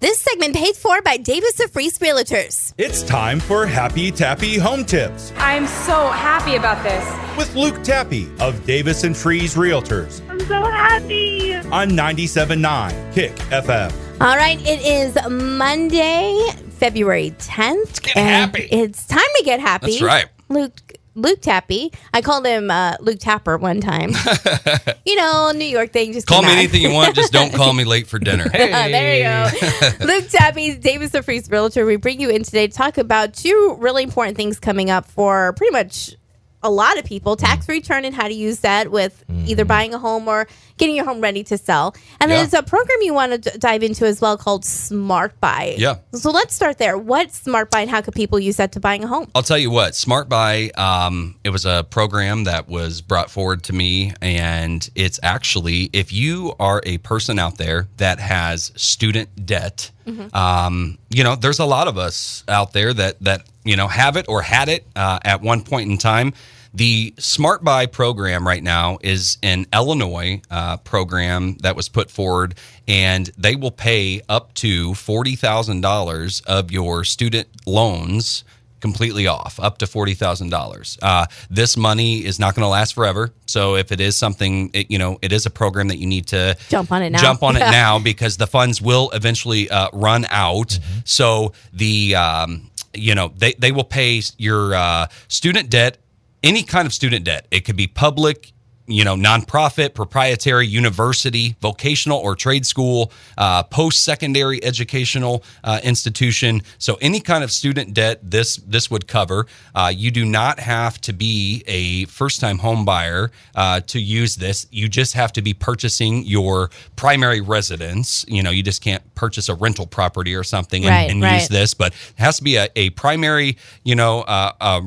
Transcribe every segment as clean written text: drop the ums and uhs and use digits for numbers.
This segment paid for by Davis & Freese Realtors. It's time for Happy Tappe Home Tips I'm so happy about this. with Luke Tappe of Davis & Freese Realtors I'm so happy. on 97.9 Kick FM. All right, it is Monday, February 10th. Get and happy. It's time to get happy. That's right. Luke Tappe. I called him Luke Tapper one time. New York thing. Just Call be me mad. anything you want, just don't call me late for dinner. There you go. Luke Tappe, Davis & Freese Realtor. We bring you in today to talk about two really important things coming up for pretty much a lot of people. Tax return and how to use that with either buying a home or getting your home ready to sell. And then Yeah. it's a program you want to dive into as well called SmartBuy. Yeah. So let's start there. What's SmartBuy and how can people use that to buying a home? I'll tell you what, SmartBuy, it was a program that was brought forward to me, and it's actually, if you are a person out there that has student debt, there's a lot of us out there that have it or had it at one point in time. The SmartBuy program right now is an Illinois program that was put forward, and they will pay up to $40,000 of your student loans completely off, up to $40,000. This money is not going to last forever. So if it is something, it is a program that you need to Jump on it now. it now because the funds will eventually run out. So the they will pay your student debt, any kind of student debt. It could be public, nonprofit, proprietary, university, vocational or trade school, post-secondary educational institution. So any kind of student debt, this would cover. You do not have to be a first-time home buyer to use this. You just have to be purchasing your primary residence. You just can't purchase a rental property or something and use this, but it has to be a primary,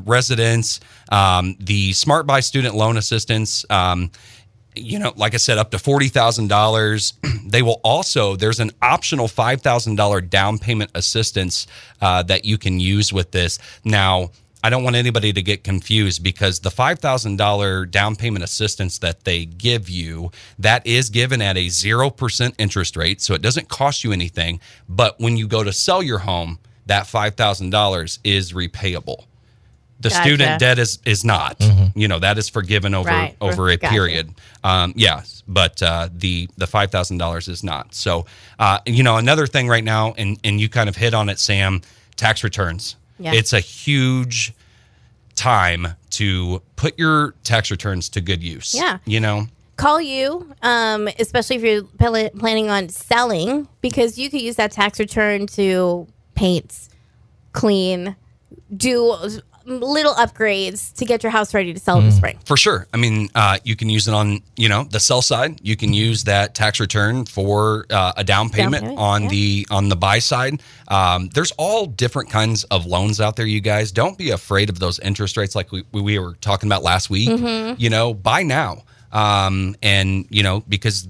residence. The SmartBuy student loan assistance, like I said, up to $40,000. They will also, there's an optional $5,000 down payment assistance that you can use with this. Now, I don't want anybody to get confused because the $5,000 down payment assistance that they give you, that is given at a 0% interest rate. So it doesn't cost you anything. But when you go to sell your home, that $5,000 is repayable. The student debt is not. That is forgiven over a period. But the $5,000 is not. So, another thing right now, and you kind of hit on it, Sam, tax returns. Yeah. It's a huge time to put your tax returns to good use. Yeah. Call you, especially if you're planning on selling, because you could use that tax return to paint, clean, do little upgrades to get your house ready to sell in the spring. For sure. I mean, you can use it on, the sell side. You can use that tax return for a down payment on the buy side. There's all different kinds of loans out there, you guys. Don't be afraid of those interest rates like we were talking about last week. Buy now. Because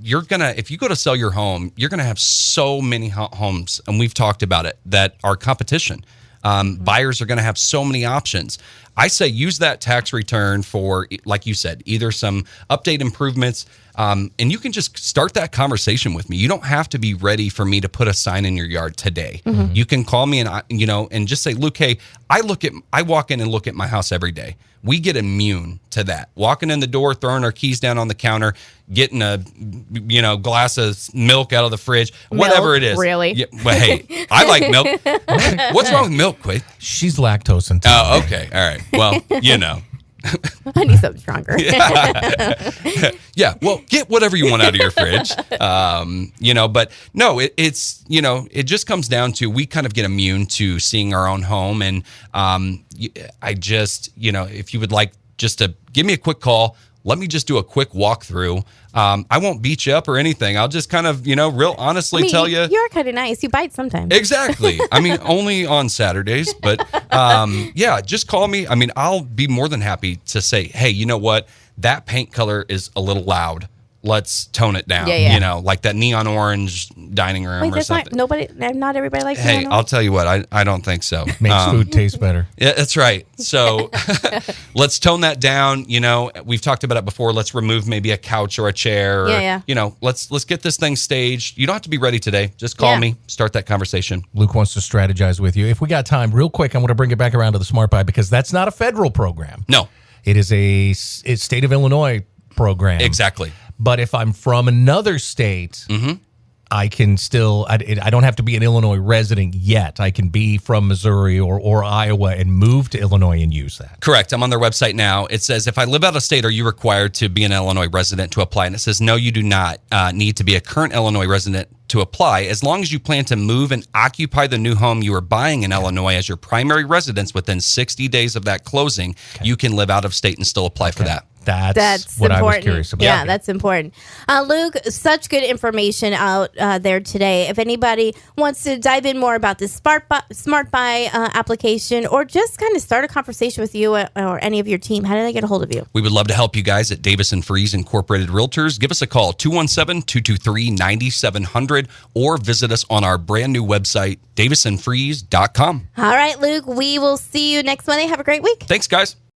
if you go to sell your home, you're going to have so many homes, and we've talked about it, that are competition. Buyers are going to have so many options. I say use that tax return for, like you said, either some update improvements, and you can just start that conversation with me. You don't have to be ready for me to put a sign in your yard today. You can call me and just say, Luke, hey, I walk in and look at my house every day. We get immune to that. Walking in the door, throwing our keys down on the counter, getting a glass of milk out of the fridge, whatever it is. Really? Yeah, well, hey, I like milk. What's wrong with milk, Quaid? She's lactose intolerant. Oh, okay. All right. Well, I need something stronger. Yeah. Well, get whatever you want out of your fridge. But no, it just comes down to, we kind of get immune to seeing our own home. And I just, if you would like just to give me a quick call, let me just do a quick walkthrough. I won't beat you up or anything. I'll just kind of, real honestly tell you. You're kind of nice. You bite sometimes. Exactly. I mean, only on Saturdays. But just call me. I mean, I'll be more than happy to say, hey, you know what? That paint color is a little loud. let's tone it down. Yeah. You know, like that neon orange dining room Wait, or that's something. not everybody likes Hey, neon I'll orange? tell you what, I don't think so. Makes food taste better. Yeah, that's right. So let's tone that down. You know, we've talked about it before. Let's remove maybe a couch or a chair. Or, Yeah. You know, let's get this thing staged. You don't have to be ready today. Just call me. Start that conversation. Luke wants to strategize with you. If we got time, real quick, I want to bring it back around to the SmartBuy because that's not a federal program. No. It is it's state of Illinois program. Exactly. But if I'm from another state, I can still, I don't have to be an Illinois resident yet. I can be from Missouri or Iowa and move to Illinois and use that. Correct. I'm on their website now. It says, if I live out of state, are you required to be an Illinois resident to apply? And it says, no, you do not need to be a current Illinois resident to apply. As long as you plan to move and occupy the new home you are buying in Illinois as your primary residence within 60 days of that closing, you can live out of state and still apply for that. That's what important. I was curious about. Yeah, that's important. Luke, such good information out there today. If anybody wants to dive in more about this SmartBuy application or just kind of start a conversation with you or any of your team, how do they get a hold of you? We would love to help you guys at Davis & Freeze Incorporated Realtors. Give us a call, 217-223-9700, or visit us on our brand new website, davisandfreeze.com. All right, Luke, we will see you next Monday. Have a great week. Thanks, guys.